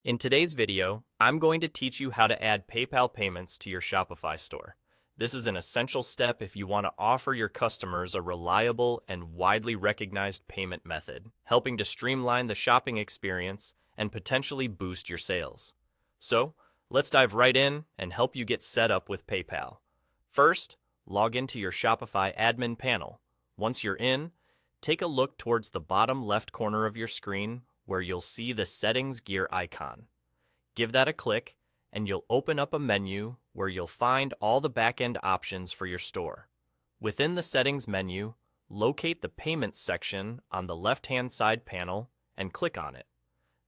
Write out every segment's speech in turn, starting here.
In today's video, I'm going to teach you how to add PayPal payments to your Shopify store. This is an essential step if you want to offer your customers a reliable and widely recognized payment method, helping to streamline the shopping experience and potentially boost your sales. So, let's dive right in and help you get set up with PayPal. First, log into your Shopify admin panel. Once you're in, take a look towards the bottom left corner of your screen where you'll see the Settings gear icon. Give that a click, and you'll open up a menu where you'll find all the back-end options for your store. Within the Settings menu, locate the Payments section on the left-hand side panel and click on it.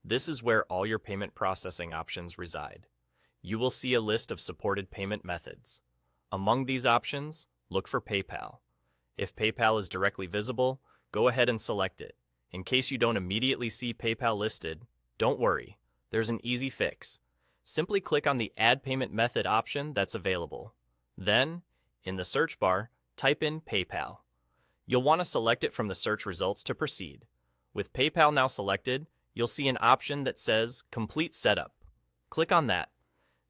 This is where all your payment processing options reside. You will see a list of supported payment methods. Among these options, look for PayPal. If PayPal is directly visible, go ahead and select it. In case you don't immediately see PayPal listed, don't worry, there's an easy fix. Simply click on the Add Payment Method option that's available. Then, in the search bar, type in PayPal. You'll want to select it from the search results to proceed. With PayPal now selected, you'll see an option that says Complete Setup. Click on that.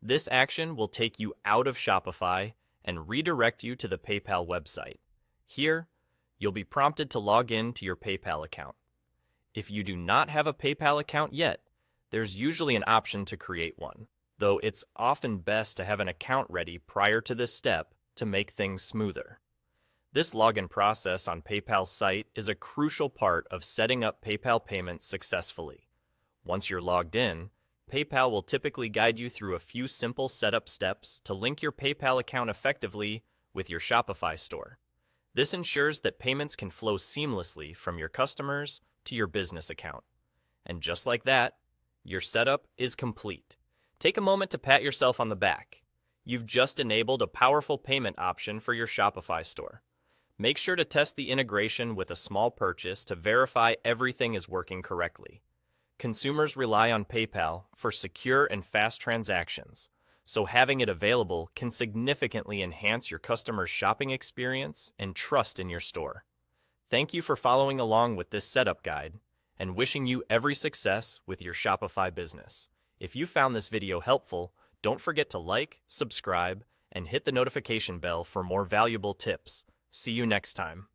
This action will take you out of Shopify and redirect you to the PayPal website. Here, you'll be prompted to log in to your PayPal account. If you do not have a PayPal account yet, there's usually an option to create one, though it's often best to have an account ready prior to this step to make things smoother. This login process on PayPal's site is a crucial part of setting up PayPal payments successfully. Once you're logged in, PayPal will typically guide you through a few simple setup steps to link your PayPal account effectively with your Shopify store. This ensures that payments can flow seamlessly from your customers to your business account. And just like that, your setup is complete. Take a moment to pat yourself on the back. You've just enabled a powerful payment option for your Shopify store. Make sure to test the integration with a small purchase to verify everything is working correctly. Consumers rely on PayPal for secure and fast transactions, so having it available can significantly enhance your customers' shopping experience and trust in your store. Thank you for following along with this setup guide, and wishing you every success with your Shopify business. If you found this video helpful, don't forget to like, subscribe, and hit the notification bell for more valuable tips. See you next time.